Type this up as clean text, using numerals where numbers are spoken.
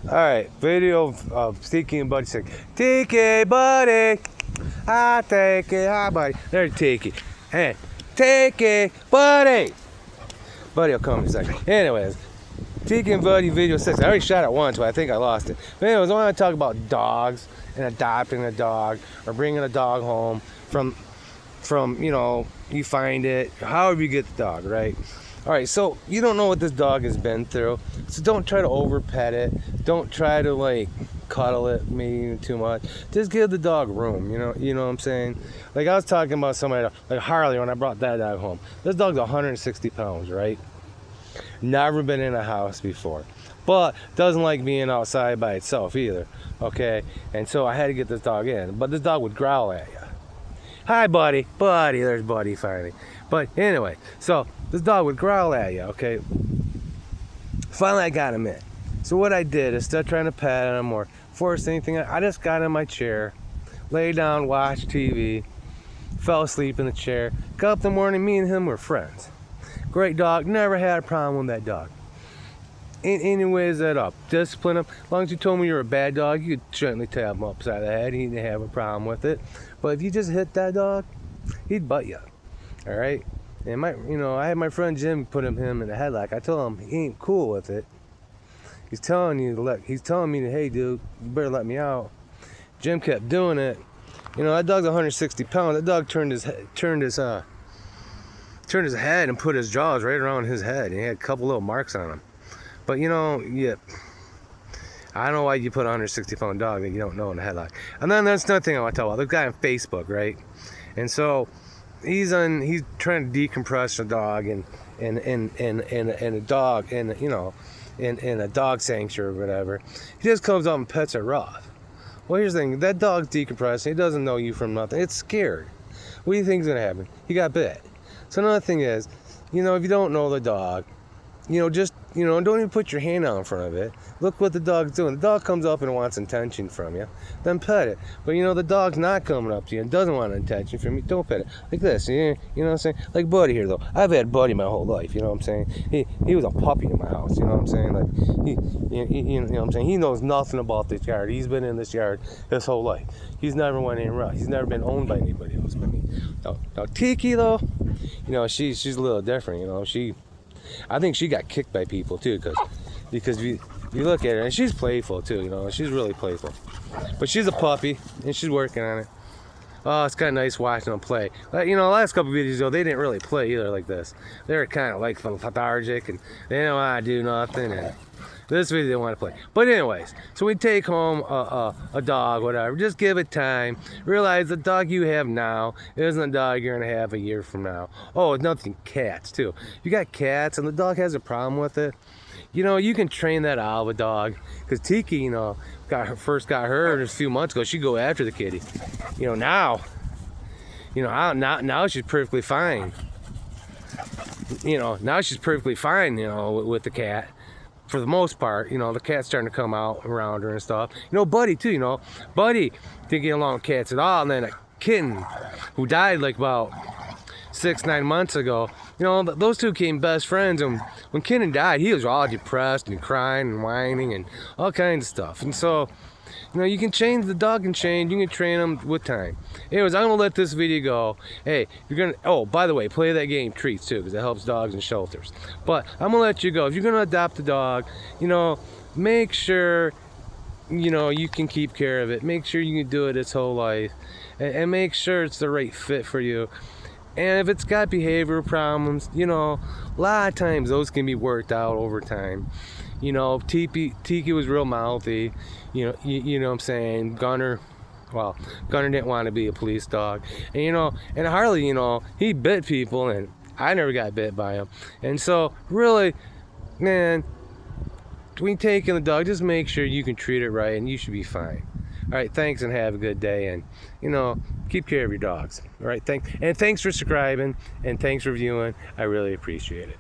Alright, video of Tiki and Buddy saying, Tiki, Buddy, I take it, hi, Buddy. There's Tiki. Hey, Tiki, Buddy. Buddy will come in a second. Anyways, Tiki and Buddy video 6. I already shot it once, but I think I lost it. But anyways, I want to talk about dogs and adopting a dog or bringing a dog home from you find it, however you get the dog, right? Alright, so you don't know what this dog has been through, so don't try to over pet it. Don't try to like cuddle it maybe too much. Just give the dog room, you know what I'm saying? Like I was talking about somebody like Harley when I brought that dog home. This dog's 160 pounds, right? Never been in a house before, but doesn't like being outside by itself either, okay? And so I had to get this dog in, but this dog would growl at you. Hi, Buddy. Buddy, there's Buddy finally. But anyway, so this dog would growl at you, okay? Finally, I got him in. So what I did, instead of trying to pet him or force anything, I just got in my chair, lay down, watched TV, fell asleep in the chair. Got up in the morning, me and him were friends. Great dog, never had a problem with that dog. Anyways, that up. Discipline him. As long as you told me you're a bad dog, you could gently tap him upside the head. He didn't have a problem with it. But if you just hit that dog, he'd butt you. All right? And I had my friend Jim put him in a headlock. I told him he ain't cool with it. He's telling me, hey, dude, you better let me out. Jim kept doing it. That dog's 160 pounds. That dog turned his head and put his jaws right around his head. And he had a couple little marks on him. But yeah, I don't know why you put a 160 pound dog that you don't know in a headlock. And then there's another thing I want to talk about. This guy on Facebook, right? And so he's trying to decompress a dog and a dog in a dog sanctuary or whatever. He just comes up and pets it rough. Well, here's the thing. That dog's decompressing. He doesn't know you from nothing. It's scared. What do you think is going to happen? He got bit. So another thing is, if you don't know the dog, don't even put your hand out in front of it. Look what the dog's doing. The dog comes up and wants attention from you. Then pet it. But the dog's not coming up to you and doesn't want attention from you. Don't pet it. Like this. You know what I'm saying? Like Buddy here though. I've had Buddy my whole life. You know what I'm saying? He was a puppy in my house. You know what I'm saying? Like you know what I'm saying? He knows nothing about this yard. He's been in this yard his whole life. He's never went anywhere else. He's never been owned by anybody else but me. Now Tiki though, she's a little different. I think she got kicked by people too, because you look at her and she's playful too. She's really playful, but she's a puppy and she's working on it. Oh, it's kind of nice watching them play. The last couple of videos though, they didn't really play either like this. They were kind of like lethargic and they didn't want to do nothing. And this video they want to play. But anyways, so we take home a dog, whatever. Just give it time. Realize the dog you have now isn't the dog you're gonna have a year from now. Oh, it's nothing. Cats too. You got cats, and the dog has a problem with it. You can train that out of a dog. Cause Tiki, first got her a few months ago. She'd go after the kitty. Now she's perfectly fine. Now she's perfectly fine. With the cat. For the most part, the cat's starting to come out around her and stuff. Buddy too, Buddy didn't get along with cats at all. And then a kitten who died like about 6-9 months ago, those two became best friends. And when kitten died, he was all depressed and crying and whining and all kinds of stuff. And so, you can change, the dog can change, you can train them with time. Anyways, I'm gonna let this video go. Hey, by the way, play that game Treats too, because it helps dogs in shelters. But I'm gonna let you go. If you're gonna adopt a dog, make sure you can keep care of it. Make sure you can do it its whole life, and make sure it's the right fit for you. And if it's got behavioral problems, a lot of times those can be worked out over time. Tiki was real mouthy. You know what I'm saying? Gunner didn't want to be a police dog. And and Harley, he bit people, and I never got bit by him. And so, really, man, when taking the dog, just make sure you can treat it right, and you should be fine. All right, thanks, and have a good day, and keep care of your dogs. All right, thanks for subscribing, and thanks for viewing. I really appreciate it.